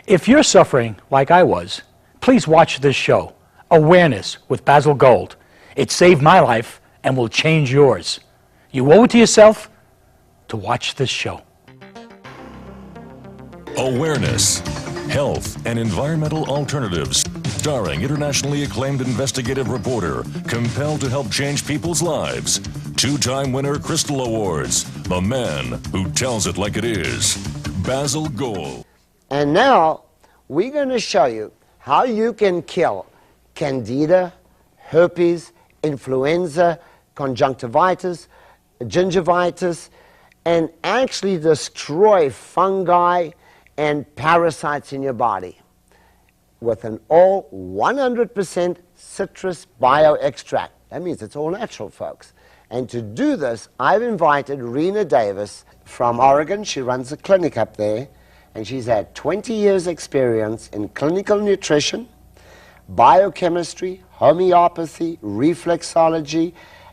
If you're suffering like I was, please watch this show, Awareness with Basil Gold. It saved my life and will change yours. You owe it to yourself to watch this show. Awareness, Health and Environmental Alternatives, starring internationally acclaimed investigative reporter, compelled to help change people's lives. Two-time winner Crystal Awards, the man who tells it like it is, Basil Gold. And now, we're going to show you how you can kill Candida, herpes, influenza, conjunctivitis, gingivitis, and actually destroy fungi and parasites in your body with an all 100% citrus bioextract. That means it's all natural, folks. And to do this, I've invited Rena Davis from Oregon. She runs a clinic up there, and she's had 20 years experience in clinical nutrition, biochemistry, homeopathy, reflexology,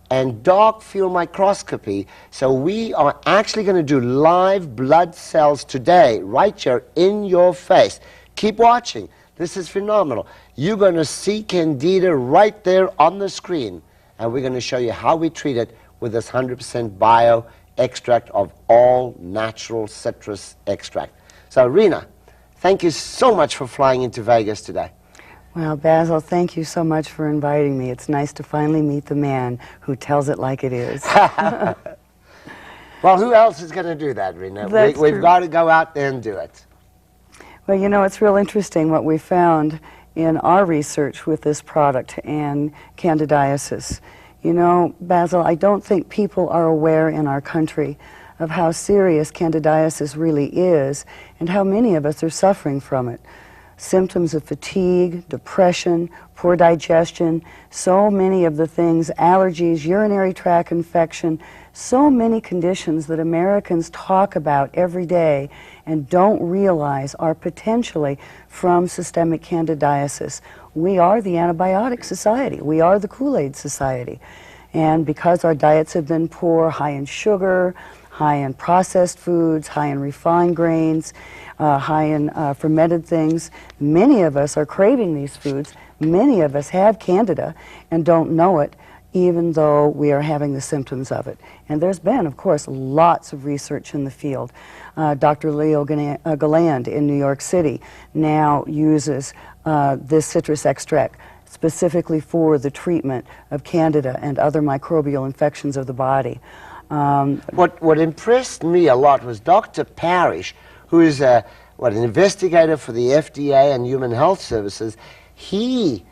and dark field microscopy. So we are actually going to do live blood cells today, right here in your face. Keep watching. This is phenomenal. You're going to see Candida right there on the screen, and we're going to show you how we treat it with this 100% bio extract of all natural citrus extract. So Rena, thank you so much for flying into Vegas today. Well, Basil, thank you so much for inviting me. It's nice to finally meet the man who tells it like it is. Well, who else is going to do that, Rena? We've got to go out there and do it. Well, you know, it's real interesting what we found in our research with this product and candidiasis. You know, Basil, I don't think people are aware in our country of how serious candidiasis really is and how many of us are suffering from it. Symptoms of fatigue, depression, poor digestion, so many of the things, allergies, urinary tract infection, so many conditions that Americans talk about every day and don't realize are potentially from systemic candidiasis. We are the antibiotic society. We are the Kool-Aid society. And because our diets have been poor, high in sugar, high in processed foods, high in refined grains, high in fermented things. Many of us are craving these foods. Many of us have Candida and don't know it, even though we are having the symptoms of it. And there's been, of course, lots of research in the field. Dr. Leo Galland in New York City now uses this citrus extract specifically for the treatment of Candida and other microbial infections of the body. What impressed me a lot was Dr. Parrish, who is an investigator for the FDA and Human Health Services. He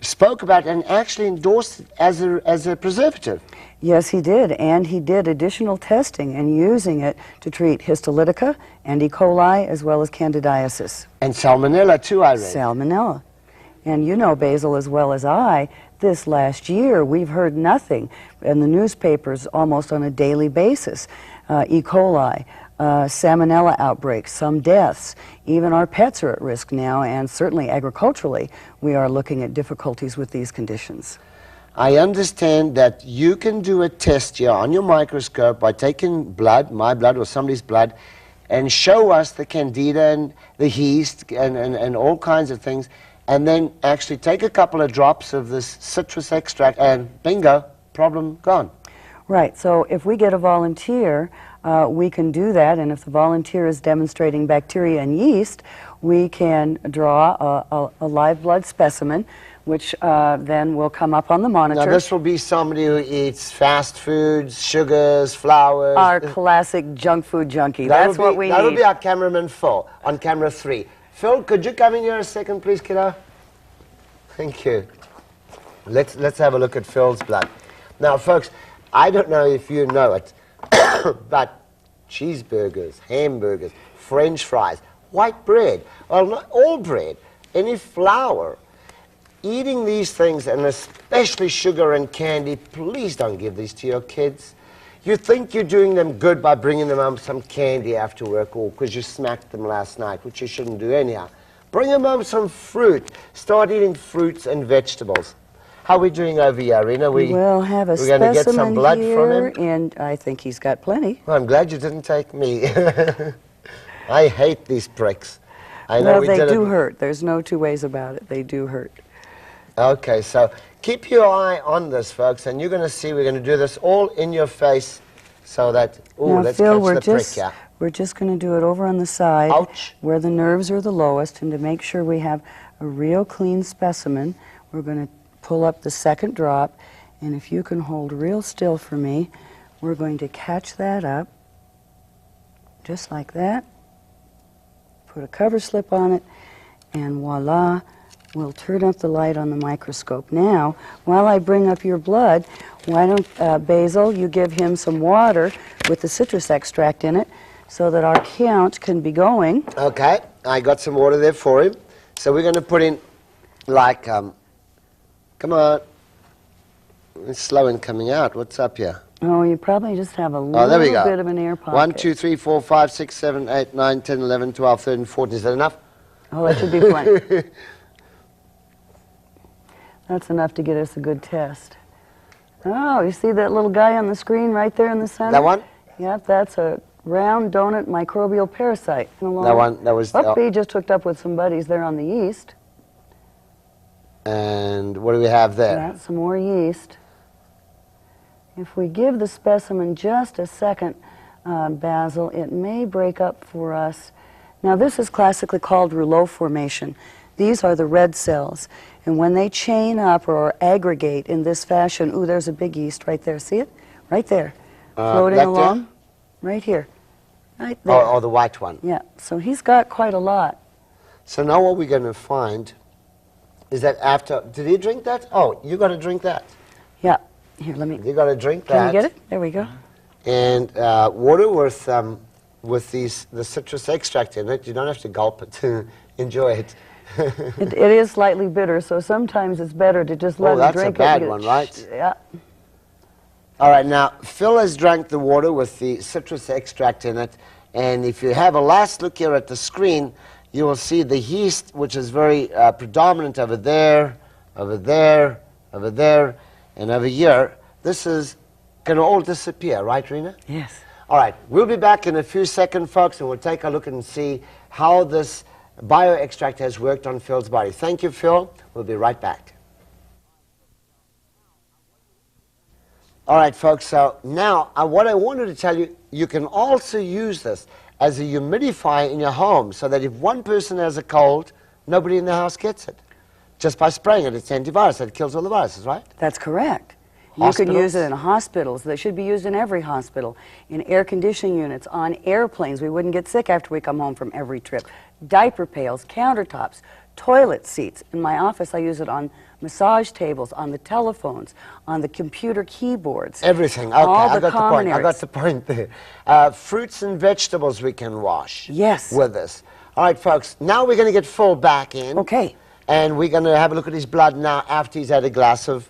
spoke about and actually endorsed it as a preservative. Yes, he did, and he did additional testing and using it to treat histolytica and E. coli as well as candidiasis. And salmonella too, I read. Salmonella. And you know, Basil, as well as I, this last year we've heard nothing in the newspapers almost on a daily basis. E. coli, salmonella outbreaks, some deaths. Even our pets are at risk now, and certainly agriculturally we are looking at difficulties with these conditions. I understand that you can do a test here on your microscope by taking blood, my blood or somebody's blood, and show us the Candida and the yeast and all kinds of things, and then actually take a couple of drops of this citrus extract and bingo, problem gone. Right, so if we get a volunteer, we can do that, and if the volunteer is demonstrating bacteria and yeast, we can draw a live blood specimen, which then will come up on the monitor. Now this will be somebody who eats fast foods, sugars, flours. Our classic junk food junkie. That's what we need. That'll be our cameraman Phil on camera 3. Phil, could you come in here a second, please, kiddo? Thank you. Let's have a look at Phil's blood. Now, folks, I don't know if you know it, but cheeseburgers, hamburgers, French fries, white bread, well, not all bread, any flour, eating these things, and especially sugar and candy, please don't give these to your kids. You think you're doing them good by bringing them home some candy after work or because you smacked them last night, which you shouldn't do anyhow. Bring them home some fruit. Start eating fruits and vegetables. How are we doing over here, Rena? We'll have a specimen get some blood here, from him? and I think he's got plenty. Well, I'm glad you didn't take me. I hate these pricks. I know Well, we they did do it. hurt. There's no two ways about it. They do hurt. Okay, so keep your eye on this, folks, and you're going to see we're going to do this all in your face so that, ooh, Now, let's Phil, catch the prick, yeah. we're just going to do it over on the side Ouch. where the nerves are the lowest, and to make sure we have a real clean specimen, we're going to pull up the second drop, and if you can hold real still for me, we're going to catch that up, just like that, put a cover slip on it, and voila, we'll turn up the light on the microscope. Now, while I bring up your blood, why don't, Basil, you give him some water with the citrus extract in it so that our count can be going. Okay, I got some water there for him. So we're going to put in, like, come on. It's slow in coming out. What's up here? Oh, you probably just have a Oh, there we little go. bit of an air pocket. 1, 2, 3, 4, 5, 6, 7, 8, 9, 10, 11, 12, 13, 14. Is that enough? Oh, that should be plenty. That's enough to get us a good test. Oh, you see that little guy on the screen right there in the center? That one? Yep, that's a round donut microbial parasite. That one, that was... Oh, he just hooked up with some buddies there on the yeast. And what do we have there? That's some more yeast. If we give the specimen just a second, Basil, it may break up for us. Now, this is classically called rouleau formation. These are the red cells. And when they chain up or aggregate in this fashion, ooh, there's a big yeast right there. See it? Right there. Floating back along. there? Right here. Right there. Oh, the white one. Yeah, so he's got quite a lot. So now what we're going to find is that after... Did he drink that? Oh, you got to drink that. Yeah. Here, let me... You got to drink that. Can you get it? There we go. And water with the citrus extract in it. You don't have to gulp it. Enjoy it. It is slightly bitter, so sometimes it's better to just let him that's drink a bad it. one, right? Yeah. All right, now, Phil has drank the water with the citrus extract in it, and if you have a last look here at the screen, you will see the yeast, which is very predominant over there, over there, over there, and over here. This is going to all disappear, right, Rena? Yes. All right, we'll be back in a few seconds, folks, and we'll take a look and see how this bioextract has worked on Phil's body. Thank you, Phil. We'll be right back. All right, folks, so now what I wanted to tell you, you can also use this as a humidifier in your home so that if one person has a cold, nobody in the house gets it. Just by spraying it, it's antivirus, it kills all the viruses, right? That's correct. You can use it in hospitals. They should be used in every hospital, in air conditioning units, on airplanes. We wouldn't get sick after we come home from every trip. Diaper pails, countertops, toilet seats. In my office, I use it on massage tables, on the telephones, on the computer keyboards. Everything. Okay, I got the point. I got the point there. Fruits and vegetables we can wash. Yes. With this. All right, folks. Now we're going to get Phil back in. Okay. And we're going to have a look at his blood now after he's had a glass of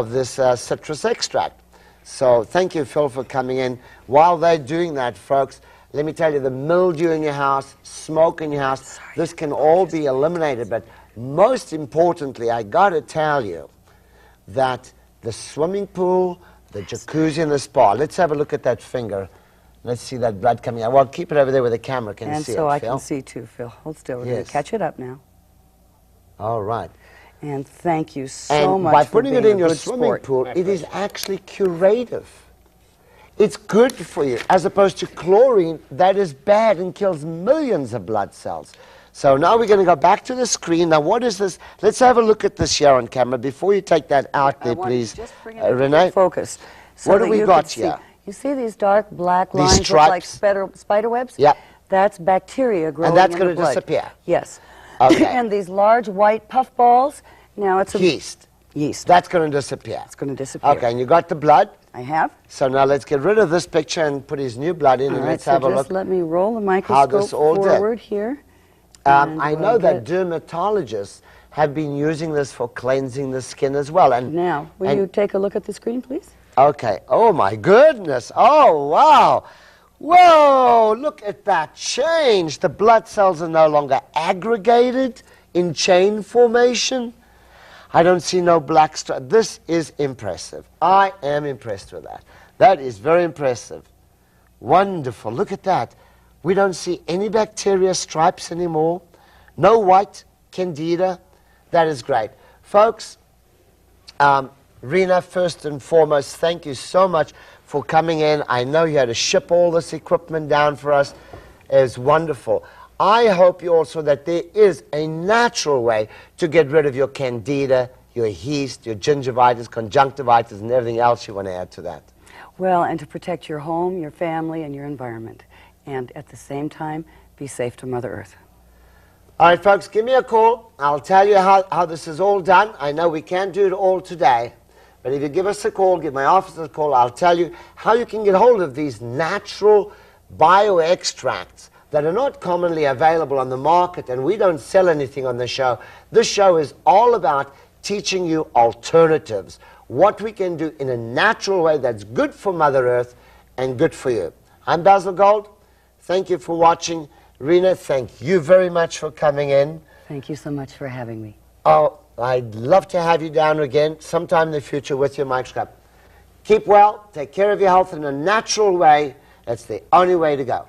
this citrus extract. So thank you, Phil, for coming in. While they're doing that, folks, let me tell you, the mildew in your house, smoke in your house, this can all be eliminated. But most importantly, I got to tell you that the swimming pool, the jacuzzi, and the spa, let's have a look at that finger. Let's see that blood coming out. Well, keep it over there where the camera can see it, Phil. And so I can see too, Phil. Hold still. We're going to catch it up now. All right. And thank you so much by for putting being it in a your good swimming sport. pool, it is actually curative. It's good for you, as opposed to chlorine that is bad and kills millions of blood cells. So now we're going to go back to the screen. Now, what is this? Let's have a look at this here on camera. Before you take that out there, please, Just bring it Renee. Focus. So What do that we you got can here? see. You see these dark black These lines look like stripes? spider webs? Yeah. That's bacteria growing And that's in going the to blood. disappear? Yes. Okay. And these large white puff balls, now it's a... Yeast. Yeast. That's going to disappear. It's going to disappear. Okay, and you got the blood? I have. So now let's get rid of this picture and put his new blood in, All and right, let's so have a just look. let me roll the how microscope this all did. forward here. I know that dermatologists have been using this for cleansing the skin as well. And Now, will you take a look at the screen, please? Okay. Oh, my goodness. Oh, wow. Whoa, look at that change. The blood cells are no longer aggregated in chain formation. I don't see no black stripe. This is impressive. I am impressed with that. That is very impressive. Wonderful. Look at that. We don't see any bacteria stripes anymore. No white Candida. That is great. Folks, Rena, first and foremost, thank you so much for coming in. I know you had to ship all this equipment down for us. It's wonderful. I hope you also that there is a natural way to get rid of your Candida, your yeast, your gingivitis, conjunctivitis, and everything else you want to add to that. Well, and to protect your home, your family, and your environment. And at the same time, be safe to Mother Earth. All right, folks, give me a call. I'll tell you how this is all done. I know we can't do it all today, but if you give us a call, give my office a call, I'll tell you how you can get hold of these natural bioextracts that are not commonly available on the market, and we don't sell anything on the show. This show is all about teaching you alternatives, what we can do in a natural way that's good for Mother Earth and good for you. I'm Basil Gold. Thank you for watching. Rena, thank you very much for coming in. Thank you so much for having me. Oh, I'd love to have you down again sometime in the future with your microscope. Keep well, take care of your health in a natural way. That's the only way to go.